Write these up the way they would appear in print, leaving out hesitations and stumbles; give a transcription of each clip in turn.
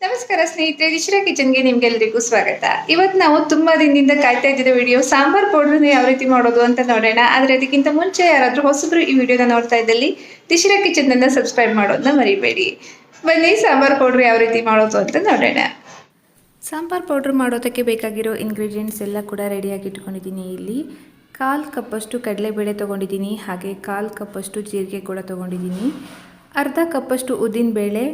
ನಮಸ್ಕಾರ ಸ್ನೇಹಿತರೆ, DiShiRa ಕಿಚನ್ಗೆ ನಿಮ್ಗೆಲ್ಲರಿಗೂ ಸ್ವಾಗತ. ಇವತ್ತು ನಾವು ತುಂಬಾ ದಿನದಿಂದ ಕಾಯ್ತಾ ಇದ್ದಿದ್ದ ವಿಡಿಯೋ ಸಾಂಬಾರ್ ಪೌಡರ್ನ ಯಾವ ರೀತಿ ಮಾಡೋದು ಅಂತ ನೋಡೋಣ. ಆದ್ರೆ ಅದಕ್ಕಿಂತ ಮುಂಚೆ ಯಾರಾದ್ರೂ ಹೊಸಬ್ರು ಈ ವಿಡಿಯೋನ ನೋಡ್ತಾ ಇದ್ದಲ್ಲಿ DiShiRa ಕಿಚನ್ ಅನ್ನ ಸಬ್ಸ್ಕ್ರೈಬ್ ಮಾಡೋದನ್ನ ಮರಿಬೇಡಿ. ಬನ್ನಿ ಸಾಂಬಾರ್ ಪೌಡರ್ ಯಾವ ರೀತಿ ಮಾಡೋದು ಅಂತ ನೋಡೋಣ. ಸಾಂಬಾರ್ ಪೌಡರ್ ಮಾಡೋದಕ್ಕೆ ಬೇಕಾಗಿರೋ ಇಂಗ್ರೀಡಿಯೆಂಟ್ಸ್ ಎಲ್ಲ ಕೂಡ ರೆಡಿಯಾಗಿ ಇಟ್ಕೊಂಡಿದ್ದೀನಿ. ಇಲ್ಲಿ 1/4 ಕಪ್ಪಷ್ಟು ಕಡಲೆಬೇಳೆ ತೊಗೊಂಡಿದ್ದೀನಿ, ಹಾಗೆ 1/4 ಕಪ್ಪಷ್ಟು ಜೀರಿಗೆ ಕೂಡ ತೊಗೊಂಡಿದ್ದೀನಿ, ಅರ್ಧ ಕಪ್ಪಷ್ಟು ಉದ್ದಿನಬೇಳೆ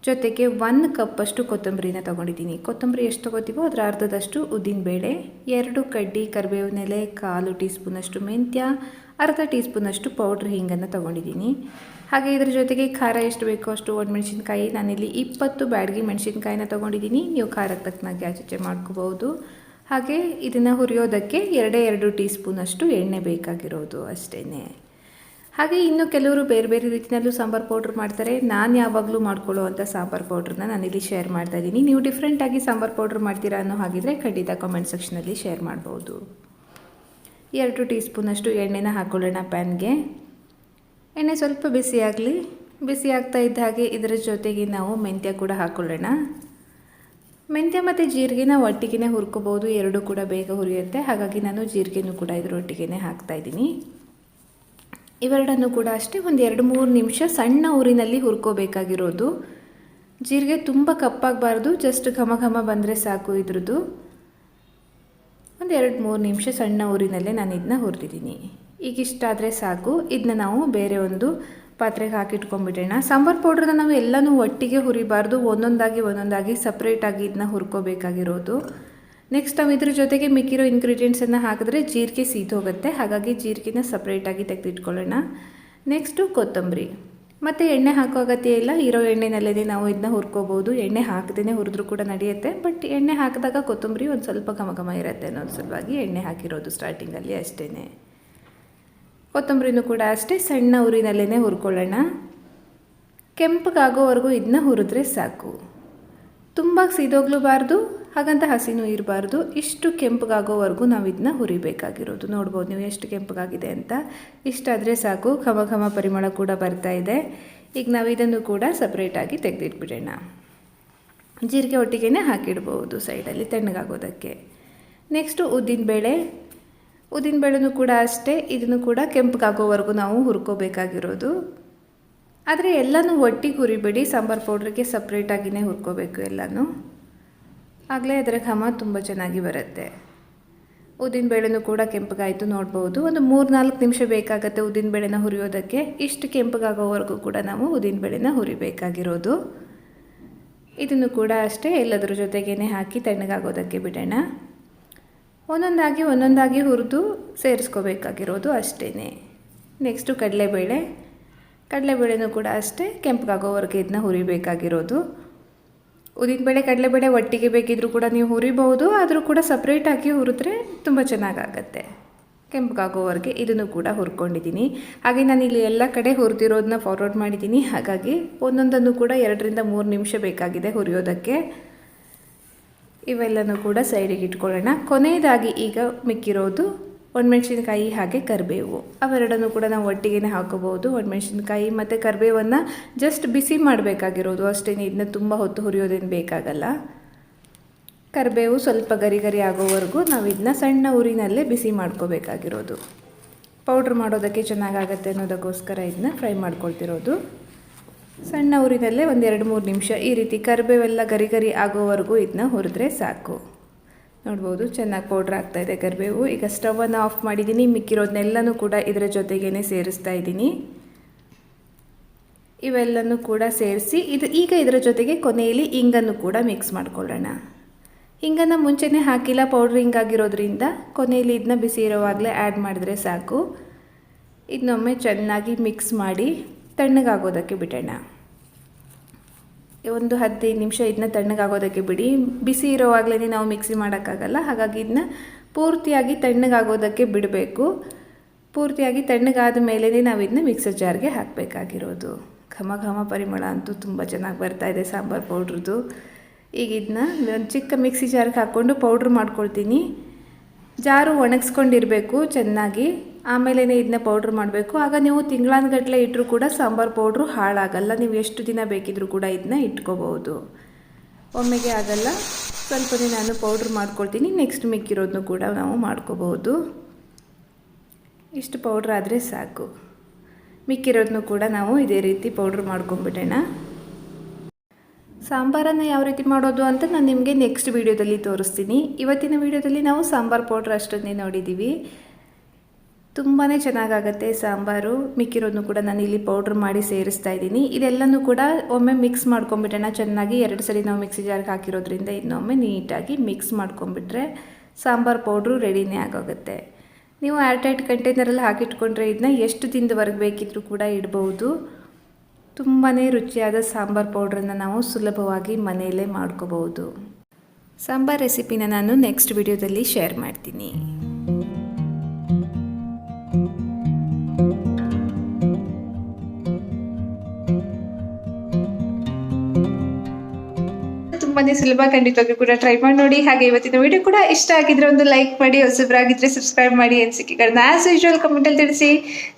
ಜೊತೆಗೆ 1 ಕಪ್ಪಷ್ಟು ಕೊತ್ತಂಬರಿನ ತೊಗೊಂಡಿದ್ದೀನಿ. ಕೊತ್ತಂಬರಿ ಎಷ್ಟು ತೊಗೋತೀವೋ ಅದರ ಅರ್ಧದಷ್ಟು ಉದ್ದಿನಬೇಳೆ, 2 ಕಡ್ಡಿ ಕರಿಬೇವಿನ ಎಲೆ, 1/4 ಟೀ ಸ್ಪೂನಷ್ಟು ಮೆಂತ್ಯ, ಅರ್ಧ ಟೀ ಸ್ಪೂನಷ್ಟು ಪೌಡ್ರ್ ಹಿಂಗನ್ನು ತೊಗೊಂಡಿದ್ದೀನಿ. ಹಾಗೆ ಇದರ ಜೊತೆಗೆ ಖಾರ ಎಷ್ಟು ಬೇಕೋ ಅಷ್ಟು ಒಣಮೆಣಸಿನ್ಕಾಯಿ, ನಾನಿಲ್ಲಿ 20 ಬ್ಯಾಡಗಿ ಮೆಣಸಿನ್ಕಾಯಿನ ತೊಗೊಂಡಿದ್ದೀನಿ. ನೀವು ಖಾರಕ್ಕೆ ತಕ್ಕನಾಗಿ ಆಚೆ ಮಾಡ್ಕೋಬಹುದು. ಹಾಗೆ ಇದನ್ನು ಹುರಿಯೋದಕ್ಕೆ 2 ಟೀ ಸ್ಪೂನಷ್ಟು ಎಣ್ಣೆ ಬೇಕಾಗಿರೋದು ಅಷ್ಟೇ. ಹಾಗೆ ಇನ್ನು ಕೆಲವರು ಬೇರೆ ಬೇರೆ ರೀತಿಯಲ್ಲೂ ಸಾಂಬಾರು ಪೌಡ್ರ್ ಮಾಡ್ತಾರೆ. ನಾನು ಯಾವಾಗಲೂ ಮಾಡ್ಕೊಳ್ಳೋ ಅಂಥ ಸಾಂಬಾರು ಪೌಡ್ರನ್ನ ನಾನಿಲ್ಲಿ ಶೇರ್ ಮಾಡ್ತಾ ಇದ್ದೀನಿ. ನೀವು ಡಿಫ್ರೆಂಟಾಗಿ ಸಾಂಬಾರು ಪೌಡ್ರ್ ಮಾಡ್ತೀರಾ ಅನ್ನೋ ಹಾಗಿದ್ರೆ ಖಂಡಿತ ಕಾಮೆಂಟ್ ಸೆಕ್ಷನಲ್ಲಿ ಶೇರ್ ಮಾಡ್ಬೋದು. 2 ಟೀ ಸ್ಪೂನಷ್ಟು ಎಣ್ಣೆನ ಹಾಕ್ಕೊಳ್ಳೋಣ ಪ್ಯಾನ್ಗೆ. ಎಣ್ಣೆ ಸ್ವಲ್ಪ ಬಿಸಿಯಾಗಲಿ. ಬಿಸಿ ಆಗ್ತಾ ಇದ್ದ ಹಾಗೆ ಇದರ ಜೊತೆಗೆ ನಾವು ಮೆಂತ್ಯ ಕೂಡ ಹಾಕ್ಕೊಳ್ಳೋಣ. ಮೆಂತ್ಯ ಮತ್ತು ಜೀರಿಗೆನ ಒಟ್ಟಿಗೆ ಹುರ್ಕೋಬೋದು, ಎರಡೂ ಕೂಡ ಬೇಗ ಹುರಿಯುತ್ತೆ. ಹಾಗಾಗಿ ನಾನು ಜೀರಿಗೆನೂ ಕೂಡ ಇದರೊಟ್ಟಿಗೆ ಹಾಕ್ತಾಯಿದ್ದೀನಿ. ಇವೆರಡನ್ನು ಕೂಡ ಅಷ್ಟೇ ಒಂದು 2-3 ನಿಮಿಷ ಸಣ್ಣ ಊರಿನಲ್ಲಿ ಹುರ್ಕೋಬೇಕಾಗಿರೋದು. ಜೀರಿಗೆ ತುಂಬ ಕಪ್ಪಾಗಬಾರ್ದು, ಜಸ್ಟ್ ಘಮ ಘಮ ಬಂದರೆ ಸಾಕು. ಇದ್ರದ್ದು ಒಂದು 2-3 ನಿಮಿಷ ಸಣ್ಣ ಊರಿನಲ್ಲೇ ನಾನು ಇದನ್ನ ಹುರಿದಿದ್ದೀನಿ. ಈಗ ಇಷ್ಟಾದರೆ ಸಾಕು. ಇದನ್ನ ನಾವು ಬೇರೆ ಒಂದು ಪಾತ್ರೆಗೆ ಹಾಕಿಟ್ಕೊಂಡ್ಬಿಡೋಣ. ಸಾಂಬಾರು ಪೌಡ್ರನ್ನ ನಾವು ಎಲ್ಲನೂ ಒಟ್ಟಿಗೆ ಹುರಿಬಾರ್ದು, ಒಂದೊಂದಾಗಿ ಸಪ್ರೇಟಾಗಿ ಇದನ್ನ ಹುರ್ಕೋಬೇಕಾಗಿರೋದು. ನೆಕ್ಸ್ಟ್ ನಾವು ಇದ್ರ ಜೊತೆಗೆ ಮಿಕ್ಕಿರೋ ಇಂಗ್ರೀಡಿಯೆಂಟ್ಸನ್ನು ಹಾಕಿದ್ರೆ ಜೀರಿಗೆ ಸೀದೋಗುತ್ತೆ. ಹಾಗಾಗಿ ಜೀರಿಗೆನ ಸಪ್ರೇಟಾಗಿ ತೆಗೆದಿಟ್ಕೊಳ್ಳೋಣ. ನೆಕ್ಸ್ಟು ಕೊತ್ತಂಬರಿ ಮತ್ತು ಎಣ್ಣೆ ಹಾಕೋ ಅಗತ್ಯ ಇಲ್ಲ. ಇರೋ ಎಣ್ಣೆನಲ್ಲೇ ನಾವು ಇದನ್ನ ಹುರ್ಕೋಬೋದು. ಎಣ್ಣೆ ಹಾಕದೇ ಹುರಿದ್ರೂ ಕೂಡ ನಡೆಯುತ್ತೆ. ಬಟ್ ಎಣ್ಣೆ ಹಾಕಿದಾಗ ಕೊತ್ತಂಬರಿ ಒಂದು ಸ್ವಲ್ಪ ಘಮ ಘಮ ಇರುತ್ತೆ ಅನ್ನೋದು ಸಲುವಾಗಿ ಎಣ್ಣೆ ಹಾಕಿರೋದು ಸ್ಟಾರ್ಟಿಂಗಲ್ಲಿ ಅಷ್ಟೇ. ಕೊತ್ತಂಬರಿನೂ ಕೂಡ ಅಷ್ಟೇ ಸಣ್ಣ ಉರಿನಲ್ಲೇ ಹುರ್ಕೊಳ್ಳೋಣ. ಕೆಂಪಗಾಗೋವರೆಗೂ ಇದನ್ನ ಹುರಿದ್ರೆ ಸಾಕು. ತುಂಬ ಸೀದೋಗ್ಲೂಬಾರ್ದು, ಹಾಗಂತ ಹಸಿನೂ ಇರಬಾರ್ದು. ಇಷ್ಟು ಕೆಂಪಗಾಗೋವರೆಗೂ ನಾವು ಇದನ್ನ ಹುರಿಬೇಕಾಗಿರೋದು. ನೋಡ್ಬೋದು ನೀವು ಎಷ್ಟು ಕೆಂಪಗಾಗಿದೆ ಅಂತ. ಇಷ್ಟಾದರೆ ಸಾಕು. ಘಮ ಘಮ ಪರಿಮಳ ಕೂಡ ಬರ್ತಾ ಇದೆ. ಈಗ ನಾವು ಇದನ್ನು ಕೂಡ ಸಪ್ರೇಟಾಗಿ ತೆಗೆದಿಟ್ಬಿಡೋಣ. ಜೀರಿಗೆ ಒಟ್ಟಿಗೆ ಹಾಕಿಡ್ಬೋದು ಸೈಡಲ್ಲಿ ತಣ್ಣಗಾಗೋದಕ್ಕೆ. ನೆಕ್ಸ್ಟು ಉದ್ದಿನಬೇಳೆನೂ ಕೂಡ ಅಷ್ಟೇ. ಇದನ್ನು ಕೂಡ ಕೆಂಪಗಾಗೋವರೆಗೂ ನಾವು ಹುರ್ಕೋಬೇಕಾಗಿರೋದು. ಆದರೆ ಎಲ್ಲನೂ ಒಟ್ಟಿಗೆ ಹುರಿಬೇಡಿ, ಸಾಂಬಾರು ಪೌಡ್ರಿಗೆ ಸಪ್ರೇಟಾಗಿಯೇ ಹುರ್ಕೋಬೇಕು ಎಲ್ಲನೂ. ಆಗಲೇ ಅದರ ಘಮ ತುಂಬ ಚೆನ್ನಾಗಿ ಬರುತ್ತೆ. ಉದ್ದಿನಬೇಳೆನೂ ಕೂಡ ಕೆಂಪಗಾಯಿತು ನೋಡ್ಬೋದು. ಒಂದು 3-4 ನಿಮಿಷ ಬೇಕಾಗುತ್ತೆ ಉದ್ದಿನಬೇಳೆನ ಹುರಿಯೋದಕ್ಕೆ. ಇಷ್ಟು ಕೆಂಪಗಾಗೋವರೆಗೂ ಕೂಡ ನಾವು ಉದ್ದಿನಬೇಳೆನ ಹುರಿಬೇಕಾಗಿರೋದು. ಇದನ್ನು ಕೂಡ ಅಷ್ಟೇ ಎಲ್ಲದರ ಜೊತೆಗೇ ಹಾಕಿ ತಣ್ಣಗಾಗೋದಕ್ಕೆ ಬಿಡೋಣ. ಒಂದೊಂದಾಗಿ ಹುರಿದು ಸೇರಿಸ್ಕೋಬೇಕಾಗಿರೋದು ಅಷ್ಟೇ. ನೆಕ್ಸ್ಟು ಕಡಲೆಬೇಳೆನೂ ಕೂಡ ಅಷ್ಟೇ ಕೆಂಪಗಾಗೋವರೆಗೆ ಇದನ್ನ ಹುರಿಬೇಕಾಗಿರೋದು. ಉದ್ದಿನಬೇಳೆ ಕಡಲೆಬೇಳೆ ಒಟ್ಟಿಗೆ ಬೇಕಿದ್ರೂ ಕೂಡ ನೀವು ಹುರಿಬಹುದು, ಆದರೂ ಕೂಡ ಸಪ್ರೇಟಾಗಿ ಹುರಿದ್ರೆ ತುಂಬ ಚೆನ್ನಾಗಾಗತ್ತೆ. ಕೆಂಪಗಾಗೋವರೆಗೆ ಇದನ್ನು ಕೂಡ ಹುರ್ಕೊಂಡಿದ್ದೀನಿ. ಹಾಗೆ ನಾನಿಲ್ಲಿ ಎಲ್ಲ ಕಡೆ ಹುರಿದಿರೋದನ್ನ ಫಾರ್ವರ್ಡ್ ಮಾಡಿದ್ದೀನಿ. ಹಾಗಾಗಿ ಒಂದೊಂದನ್ನು ಕೂಡ 2-3 ನಿಮಿಷ ಬೇಕಾಗಿದೆ ಹುರಿಯೋದಕ್ಕೆ. ಇವೆಲ್ಲನೂ ಕೂಡ ಸೈಡಿಗೆ ಇಟ್ಕೊಳ್ಳೋಣ. ಕೊನೆಯದಾಗಿ ಈಗ ಮಿಕ್ಕಿರೋದು ಒಣಮೆಣಸಿನ್ಕಾಯಿ ಹಾಗೆ ಕರಿಬೇವು. ಅವೆರಡನ್ನು ಕೂಡ ನಾವು ಒಟ್ಟಿಗೆ ಹಾಕೋಬಹುದು. ಒಣಮೆಣಸಿನ್ಕಾಯಿ ಮತ್ತು ಕರಿಬೇವನ್ನು ಜಸ್ಟ್ ಬಿಸಿ ಮಾಡಬೇಕಾಗಿರೋದು ಅಷ್ಟೇ. ಇದನ್ನ ತುಂಬ ಹೊತ್ತು ಹುರಿಯೋದೇನು ಬೇಕಾಗಲ್ಲ. ಕರಿಬೇವು ಸ್ವಲ್ಪ ಗರಿ ಆಗೋವರೆಗೂ ನಾವು ಇದನ್ನ ಸಣ್ಣ ಊರಿನಲ್ಲೇ ಬಿಸಿ ಮಾಡ್ಕೋಬೇಕಾಗಿರೋದು. ಪೌಡ್ರ್ ಮಾಡೋದಕ್ಕೆ ಚೆನ್ನಾಗಾಗತ್ತೆ ಅನ್ನೋದಕ್ಕೋಸ್ಕರ ಇದನ್ನ ಫ್ರೈ ಮಾಡ್ಕೊಳ್ತಿರೋದು. ಸಣ್ಣ ಊರಿನಲ್ಲೇ ಒಂದು 2-3 ನಿಮಿಷ ಈ ರೀತಿ ಕರಿಬೇವೆಲ್ಲ ಗರಿ ಆಗೋವರೆಗೂ ಇದನ್ನ ಹುರಿದ್ರೆ ಸಾಕು. ನೋಡ್ಬೋದು ಚೆನ್ನಾಗಿ ಪೌಡ್ರ್ ಆಗ್ತಾಯಿದೆ ಕರಿಬೇವು. ಈಗ ಸ್ಟವನ್ನು ಆಫ್ ಮಾಡಿದ್ದೀನಿ. ಮಿಕ್ಕಿರೋದನ್ನೆಲ್ಲನೂ ಕೂಡ ಇದರ ಜೊತೆಗೇ ಸೇರಿಸ್ತಾ ಇದ್ದೀನಿ. ಇವೆಲ್ಲನೂ ಕೂಡ ಸೇರಿಸಿ ಈಗ ಇದರ ಜೊತೆಗೆ ಕೊನೆಯಲ್ಲಿ ಇಂಗನ್ನು ಕೂಡ ಮಿಕ್ಸ್ ಮಾಡ್ಕೊಳ್ಳೋಣ. ಇಂಗನ್ನು ಮುಂಚೆನೇ ಹಾಕಿಲ್ಲ, ಪೌಡ್ರ್ ಹಿಂಗಾಗಿರೋದ್ರಿಂದ ಕೊನೆಯಲ್ಲಿ ಇದನ್ನ ಬಿಸಿ ಇರೋವಾಗಲೇ ಆ್ಯಡ್ ಮಾಡಿದ್ರೆ ಸಾಕು. ಇದನ್ನೊಮ್ಮೆ ಚೆನ್ನಾಗಿ ಮಿಕ್ಸ್ ಮಾಡಿ ತಣ್ಣಗಾಗೋದಕ್ಕೆ ಬಿಡೋಣ. ಒಂದು 15 ನಿಮಿಷ ಇದನ್ನ ತಣ್ಣಗಾಗೋದಕ್ಕೆ ಬಿಡಿ. ಬಿಸಿ ಇರೋವಾಗಲೇ ನಾವು ಮಿಕ್ಸಿ ಮಾಡೋಕ್ಕಾಗಲ್ಲ. ಹಾಗಾಗಿ ಇದನ್ನ ಪೂರ್ತಿಯಾಗಿ ತಣ್ಣಗಾಗೋದಕ್ಕೆ ಬಿಡಬೇಕು. ಪೂರ್ತಿಯಾಗಿ ತಣ್ಣಗಾದ ಮೇಲೇ ನಾವು ಇದನ್ನ ಮಿಕ್ಸರ್ ಜಾರ್ಗೆ ಹಾಕಬೇಕಾಗಿರೋದು. ಘಮ ಪರಿಮಳ ಅಂತೂ ತುಂಬ ಚೆನ್ನಾಗಿ ಬರ್ತಾ ಇದೆ ಸಾಂಬಾರು ಪೌಡ್ರದ್ದು. ಈಗ ಇದನ್ನ ಒಂದು ಚಿಕ್ಕ ಮಿಕ್ಸಿ ಜಾರ್ಗೆ ಹಾಕ್ಕೊಂಡು ಪೌಡ್ರ್ ಮಾಡ್ಕೊಳ್ತೀನಿ. ಜಾರು ಒಣಗಿಸ್ಕೊಂಡಿರಬೇಕು ಚೆನ್ನಾಗಿ. ಆಮೇಲೆ ಇದನ್ನ ಪೌಡ್ರ್ ಮಾಡಬೇಕು. ಆಗ ನೀವು ತಿಂಗಳಾನುಗಟ್ಟಲೆ ಇಟ್ಟರೂ ಕೂಡ ಸಾಂಬಾರು ಪೌಡ್ರು ಹಾಳಾಗಲ್ಲ. ನೀವು ಎಷ್ಟು ದಿನ ಬೇಕಿದ್ರೂ ಕೂಡ ಇದನ್ನ ಇಟ್ಕೋಬಹುದು. ಒಮ್ಮೆಗೆ ಆಗಲ್ಲ, ಸ್ವಲ್ಪನೇ ನಾನು ಪೌಡ್ರ್ ಮಾಡ್ಕೊಳ್ತೀನಿ. ನೆಕ್ಸ್ಟ್ ಮಿಕ್ಕಿರೋದನ್ನು ಕೂಡ ನಾವು ಮಾಡ್ಕೋಬಹುದು. ಇಷ್ಟು ಪೌಡ್ರ್ ಆದರೆ ಸಾಕು. ಮಿಕ್ಕಿರೋದನ್ನು ಕೂಡ ನಾವು ಇದೇ ರೀತಿ ಪೌಡ್ರ್ ಮಾಡ್ಕೊಂಬಿಡೋಣ. ಸಾಂಬಾರನ್ನು ಯಾವ ರೀತಿ ಮಾಡೋದು ಅಂತ ನಾನು ನಿಮಗೆ ನೆಕ್ಸ್ಟ್ ವೀಡಿಯೋದಲ್ಲಿ ತೋರಿಸ್ತೀನಿ. ಇವತ್ತಿನ ವೀಡಿಯೋದಲ್ಲಿ ನಾವು ಸಾಂಬಾರು ಪೌಡ್ರ್ ಅಷ್ಟನ್ನೇ ನೋಡಿದ್ದೀವಿ. ತುಂಬಾ ಚೆನ್ನಾಗಾಗತ್ತೆ ಸಾಂಬಾರು. ಮಿಕ್ಕಿರೋದನ್ನು ಕೂಡ ನಾನು ಇಲ್ಲಿ ಪೌಡ್ರ್ ಮಾಡಿ ಸೇರಿಸ್ತಾ ಇದ್ದೀನಿ. ಇದೆಲ್ಲನೂ ಕೂಡ ಒಮ್ಮೆ ಮಿಕ್ಸ್ ಮಾಡ್ಕೊಂಬಿಡೋಣ ಚೆನ್ನಾಗಿ. 2 ಸರಿ ನಾವು ಮಿಕ್ಸಿ ಜಾರ್ಗೆ ಹಾಕಿರೋದ್ರಿಂದ ಇನ್ನೊಮ್ಮೆ ನೀಟಾಗಿ ಮಿಕ್ಸ್ ಮಾಡ್ಕೊಂಬಿಟ್ರೆ ಸಾಂಬಾರು ಪೌಡ್ರು ರೆಡಿನೇ ಆಗೋಗುತ್ತೆ. ನೀವು ಏರ್ಟೈಟ್ ಕಂಟೈನರಲ್ಲಿ ಹಾಕಿಟ್ಕೊಂಡ್ರೆ ಇದನ್ನ ಎಷ್ಟು ದಿನದವರೆಗೆ ಬೇಕಿದ್ರೂ ಕೂಡ ಇಡ್ಬೋದು. ತುಂಬಾ ರುಚಿಯಾದ ಸಾಂಬಾರು ಪೌಡ್ರನ್ನು ನಾವು ಸುಲಭವಾಗಿ ಮನೆಯಲ್ಲೇ ಮಾಡ್ಕೋಬಹುದು. ಸಾಂಬಾರು ರೆಸಿಪಿನ ನಾನು ನೆಕ್ಸ್ಟ್ ವಿಡಿಯೋದಲ್ಲಿ ಶೇರ್ ಮಾಡ್ತೀನಿ. ತುಂಬಾನೇ ಸುಲಭ, ಖಂಡಿತವಾಗಿ ಕೂಡ ಟ್ರೈ ಮಾಡಿ ನೋಡಿ. ಹಾಗೆ ಇವತ್ತಿನ ವಿಡಿಯೋ ಕೂಡ ಇಷ್ಟ ಆಗಿದ್ರೆ ಒಂದು ಲೈಕ್ ಮಾಡಿ, ಹೊಸಬರಾಗಿದ್ರೆ ಸಬ್ಸ್ಕ್ರೈಬ್ ಮಾಡಿ, ಅನಿಸಿಕೆಗಳನ್ನ ಆಸ್ ಯೂಶುವಲ್ ಕಮೆಂಟಲ್ಲಿ ತಿಳಿಸಿ.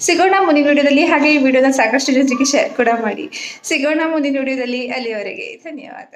ಸಿಗೋಣ ಮುಂದಿನ ವಿಡಿಯೋದಲ್ಲಿ. ಹಾಗೆ ಈ ವಿಡಿಯೋನ ಸಾಕಷ್ಟು ಜನರಿಗೆ ಶೇರ್ ಕೂಡ ಮಾಡಿ. ಸಿಗೋಣ ಮುಂದಿನ ವಿಡಿಯೋದಲ್ಲಿ. ಅಲ್ಲಿಯವರೆಗೆ ಧನ್ಯವಾದ.